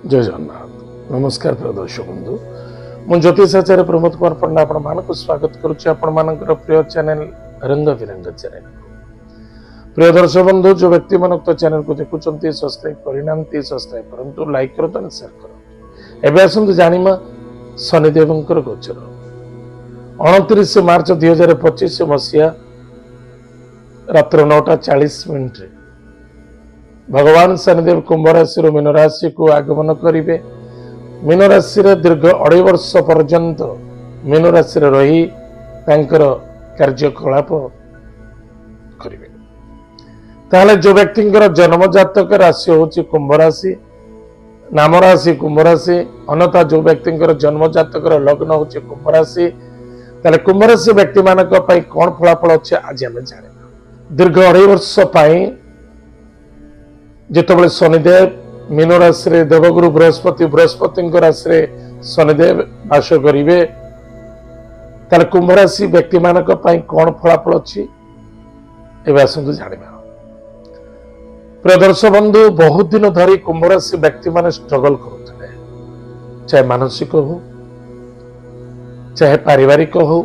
जय जगन्नाथ नमस्कार प्रिय दर्शक बंधु मु ज्योतिषाचार्य प्रमोद कुमार पंडा आपण मानक स्वागत करुच्ची आपण मानकर प्रिय चैनल रंग विरंग चैनल प्रिय दर्शक बंधु जो व्यक्ति मन तो चैनल को देखुचंती सब्सक्राइब करिनांती सब्सक्राइब करंतु लाइक करंतु एंड शेयर करंतु एबे आसंतु जानिमा शनिदेवंकर गोचर 29 मार्च 2025 मसिया रात्र 9:40 भगवान शनिदेव कुंभ राशि मीन राशि को आगमन करेंगे। मीन राशि दीर्घ 2.5 वर्ष पर्यंत मीन राशि रही कार्यकलाप करेंगे। ताहले जो व्यक्ति जन्म जातक राशि होची कुंभ राशि नाम राशि कुंभ राशि अन्यथा जो व्यक्ति जन्म जातक लग्न होची कुंभ राशि ताहले कुंभ राशि व्यक्ति मानक पई कोन फलाफल अछि आज हम जाने। दीर्घ 2.5 वर्ष पई जितेबाला शनिदेव मीन राशि देवगुरु बृहस्पति राशि शनिदेव वास करेंगे ताले कुंभ राशि व्यक्ति मानक पई कोन फलाफल अछि एबे आसंतु जानिबा। प्रिय दर्शक बंधु बहुत दिन धरी कुंभ राशि व्यक्ति माने स्ट्रगल करुथिले, चाहे मानसिक हो चाहे पारिवारिक हो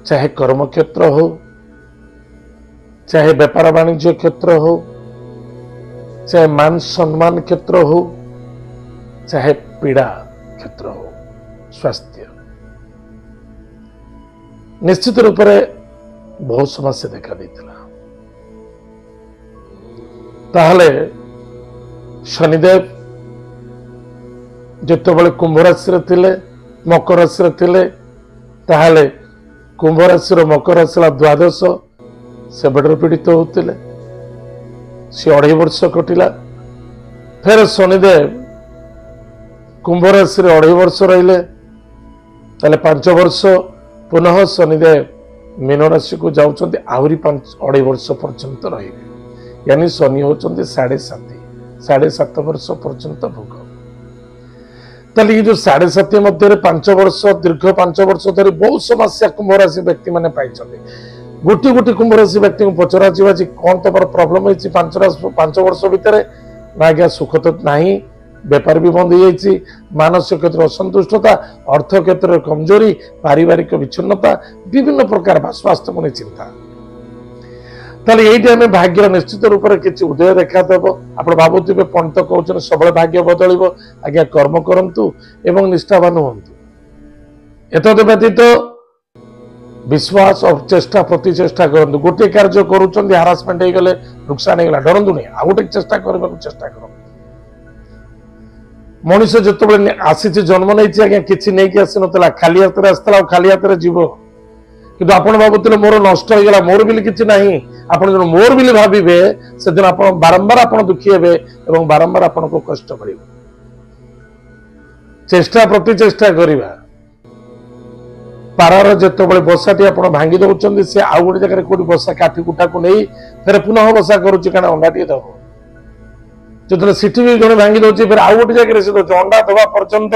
चाहे कर्म क्षेत्र हो चाहे व्यापार वाणिज्य क्षेत्र हो चाहे मान सम्मान क्षेत्र हो चाहे पीड़ा क्षेत्र हो स्वास्थ्य निश्चित रूप से बहुत समस्या देखा देता। ताहले शनिदेव जितेबाला कुंभ राशि थिले मकर राशि थिले ताहले कुंभ राशि मकर राशि द्वादश से बड़ पीड़ित होते सी 2.5 वर्ष कटिला। फिर शनिदेव कुंभ राशि 2.5 वर्ष रहिले ताले 5 वर्ष पुनः शनिदेव मीन राशि को जाउछन्ते आहुरी 2.5 वर्ष पर्यंत रहिबे, यानी शनि होचन्ते 7.5 वर्ष पर्यंत भोग। ताले ये जो 7.5 मध्य 5 वर्ष दीर्घ 5 वर्ष धरी बहुत समस्या कुंभ राशि व्यक्ति माने पाइछन्ते। गोटी गोटी कुंभ राशि व्यक्ति को पचरा कौन तुम प्रोब्लेम होती 5 वर्ष भितर ना आज्ञा सुख तो ना बेपार भी बंद हो जाए, मानसिक क्षेत्र असंतुष्टता अर्थ क्षेत्र कमजोरी पारिवारिक विच्छिन्नता विभिन्न प्रकार स्वास्थ्य को चिंता। ताले ये आम भाग्य निश्चित रूप से किसी उदय देखादेव। आप भावुवे पंडित कहते सब भाग्य बदल आज्ञा कर्म करूँ एवं निष्ठावान हूँ। एतद व्यतीत विश्वास और चेष्टा प्रति चेष्टा करूँ। गोटे कार्य करुँच हारासमेंट हो गले नुकसान हो गला डरंतु नहीं, आ गोटे चेष्टा करने को चेष्टा करूँ। मनुष्य जिते आसी जन्म नहीं आज्ञा किसी नहीं आसी ना खाली हाथ आसला खाली हाथ जीव कि आप भावुले मोर नष्ट हो गला मोर बिल किसी ना आप मोर बिल भावे से दिन आप बारंबार आप दुखी हे और बारंबार आपन को कष्ट कर चेष्टा प्रति चेष्टा करवा। पारार जिते बसाटी आप भांगी दौरान सी आउ गोटे जगह कौट बसा काठी कुटा को नहीं फिर पुनः बसा करुच्ची कारण अंडा टे दब जो सीटी भी जड़े भांगी दौर फिर आउ गोटे जगह से अंडा दवा पर्यंत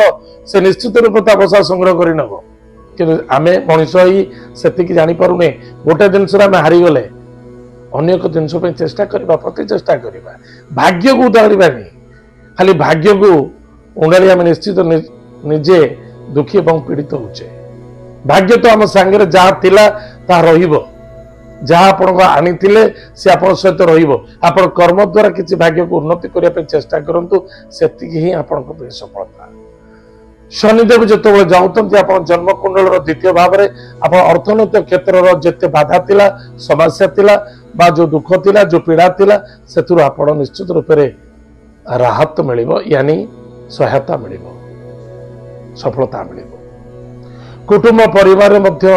से निश्चित रूप से बसा संग्रह कर नब कि आम मनीष ही से जापारे गोटे जिनस हारीगले अनेक एक जिनस चेष्टा करवा प्रति चेष्टा करवा। भाग्य को उदाहरणा नहीं खाली भाग्य को उंगाड़ी आम निश्चित निजे दुखी और पीड़ित होचे। भाग्य तो आम सांगे जहाँ थिला ता रहिबो, जहाँ आपण आनी से आप सहित रहिबो। कर्म द्वारा किसी भाग्य को उन्नति करने चेष्टा करंतु सेतिकी ही आपण सफलता। शनिदेव जिते जाऊँगी आप जन्मकुंडल द्वितीय भाव में आप अर्थनैतिक क्षेत्र जिते बाधा थिला समस्या थिला बा जो दुख थिला जो पीड़ा थिला से आप निश्चित रूप से राहत मिलिबो, यानी सहायता मिलिबो सफलता मिलिबो। कुटुंब परिवार मध्य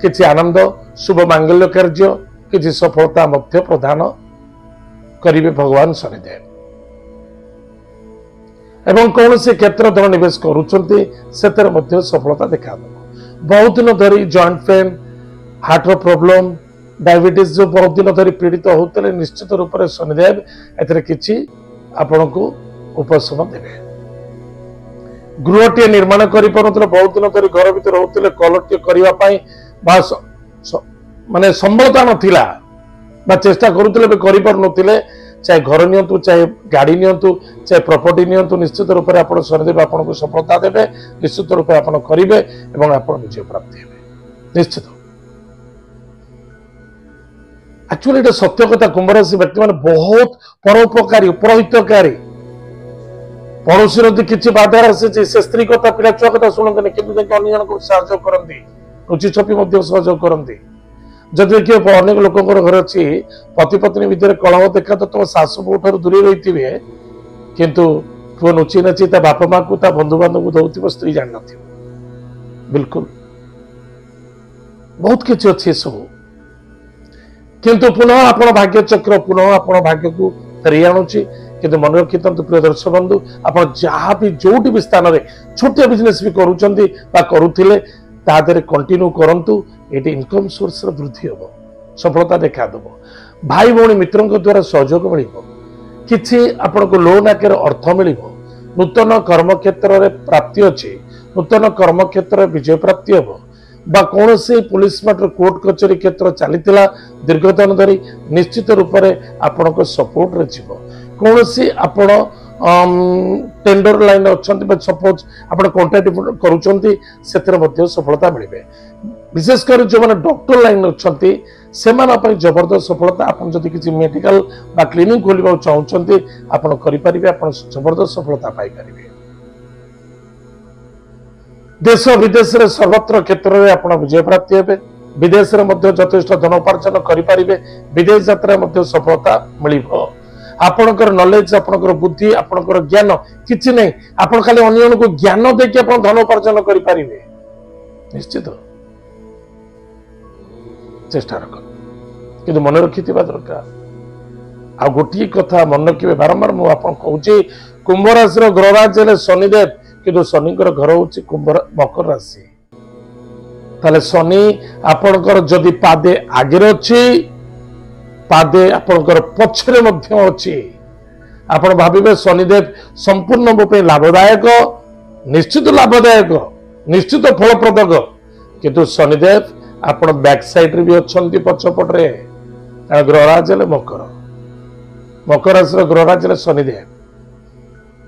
किसी आनंद शुभ मांगल्य कार्य किसी सफलता मध्य प्रदान करिवे भगवान शनिदेव। एवं कौन से क्षेत्र धन निवेश करुचंती सेतर मध्य सफलता देखा दब। बहुत दिन धरी joint pain heart problem diabetes जो बहुत दिन धरी पीड़ित होते निश्चित रूप से शनिदेव एथरे किछि आपण को उपशम देवे। गृहटे निर्माण कर बहुत दिन धरी घर भर होते कलटे करने माने संबलता नथिला चेष्टा करुले कर चाहे घर नियंतु चाहे गाड़ी नियंतु चाहे प्रॉपर्टी नियंतु निश्चित रूप से आप शनिदेव आपको सफलता देवे निश्चित रूप से आप करेंगे और आप विजय प्राप्ति हे निश्चित एक्चुअली ये सत्य कथा कुंभ राशि व्यक्ति मैंने बहुत परोपकारी उपरहितकारी पड़ोसी रही किसी बाधा आसी से स्त्री कथा पिला छुआ कथा शुणते कि अन्य जन को साहय करती रुचि छपी सहयोग करती जदि देखिए अनेक लोक घर अच्छी पति पत्नी भितर कलह देखा तो तुम शाशु बोठ दूरे रही है किंतु पुओ नुची नाची बापा माँ को बंधु बांधव को दौर स्त्री जान न बिल्कुल बहुत किसी अच्छी सब किंतु पुनः आप भाग्य चक्र पुनः आप भाग्य को फेरी आणुची किंतु मन रखी प्रिय दर्शक बंधु आप जहाँ भी जो भी स्थान में छोटिया बिजनेस भी करुले कंटिन्यू करंतु ये इनकम सोर्स वृद्धि हम सफलता देखा दब भाई भौणी मित्रों द्वारा सहयोग मिल कि आपको लोन आकार अर्थ मिल नूतन कर्म क्षेत्र में प्राप्ति अच्छी नूतन कर्म क्षेत्र में विजय प्राप्ति हम बा कौन से पुलिस मैटर कोर्ट कचेरी क्षेत्र चली दीर्घ दिन धरी निश्चित रूप से आपण सपोर्ट रे कौन सी आपण टेंडर लाइन अच्छा सपोज आप कंटाक्ट करुँच सफलता मिले विशेषकर जो मैंने डॉक्टर लाइन अच्छा से जबरदस्त सफलता आप किसी मेडिकल बा क्लिनिक खोल चाहते आप जबरदस्त सफलता पाइपर देश विदेश में सर्वत्र क्षेत्र में आप विजय प्राप्ति हे विदेश में यथेष्ट धन उपार्जन करें विदेश यात्रा सफलता मिल आपणकर नॉलेज आपणकर बुद्धि आपणकर ज्ञान किसी नहीं आप खाली अन्य को ज्ञान देके आप धन उपार्जन करें निश्चित चेष्टा रख कि मन रखि दरकार आ गोटे कथा मन रखिए बारंबार मुझे कहूँ कुंभ राशि ग्रहराज शनिदेव कि शनिकर घर हूँ कुंभ मकर राशि ताले शनि आपणकर जदि पादे आगे अच्छी पादे आपणकर पछरे मध्य अच्छी आपण भाविबे शनिदेव संपूर्ण मो पे लाभदायक निश्चित लाभदायक निश्चित फलप्रदक किंतु शनिदेव आपण बैक साइड रे भी अच्छी पछपटे ग्रहराज मकर मकर राशि ग्रहराज शनिदेव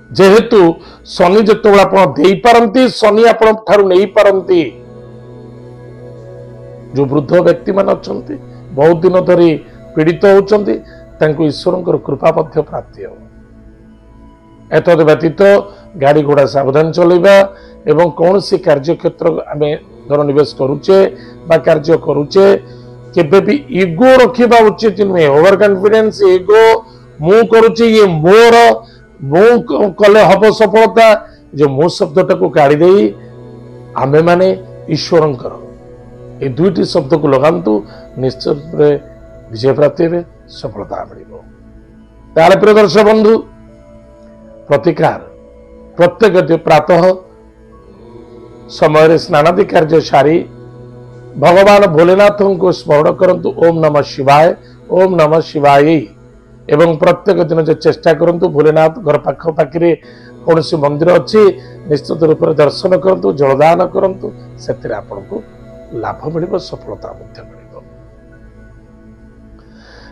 जेहेतु शनि जो पारती शनि आपण ठारू नहीं पारती जो वृद्ध व्यक्ति मान अच्छा बहुत दिन धरी पीड़ित होती ईश्वर कृपा प्राप्ति हो एत व्यतीत गाड़ी घोड़ा सावधान चलवा एवं कौन सी कार्य क्षेत्र आम धन निवेश करुचे बा कार्य करुचे केबे भी ईगो रखा उचित नुहे ओवर कॉन्फिडेंस ईगो मु करुचे ये मोर मु कले हम सफलता जो मो शब्दटा को काढ़ी दे आमे माने ईश्वरंकर ये दुईटी शब्द को लगातु निश्चित विजय प्राप्ति हे सफलता मिल प्रिय दर्शक बंधु प्रतिकार प्रत्येक प्रातः समय स्नानादि कार्य सारी भगवान भोलेनाथ को स्मरण करंतु ओम नमः शिवाय एवं प्रत्येक दिन जो चेष्टा करंतु भोलेनाथ घर पाख पाखरे कौन सी मंदिर अच्छी निश्चित रूप से दर्शन करंतु जलदान करंतु से आपको लाभ मिल सफलता मिल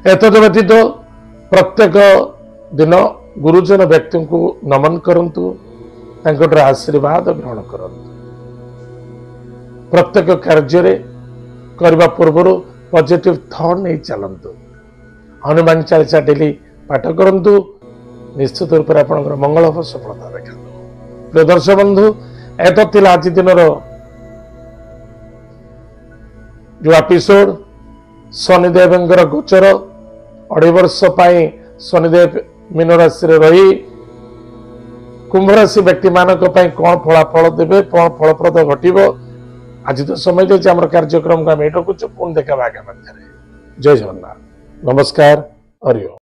एत व्यतीत प्रत्येक दिन गुरुजन व्यक्ति को नमन करंतु आशीर्वाद ग्रहण करंतु प्रत्येक कार्य करने पूर्व पॉजिटिव थॉट नहीं चलतु हनुमान चालीसा डेली पाठ करंतु निश्चित रूप से आप मंगल हो सफलता देखा प्रिय दर्शक बंधु एत आज दिन जो एपिसोड शनिदेव गोचर 2.5 वर्ष शनिदेव मीन राशि रही कुंभ राशि व्यक्ति मानक कौन फलाफल देवे कौन फलप्रद घटव आज तो समय जाए आम कार्यक्रम को आम रखुचु पुणी देखा आगे जय जगन्नाथ नमस्कार हरि ओम।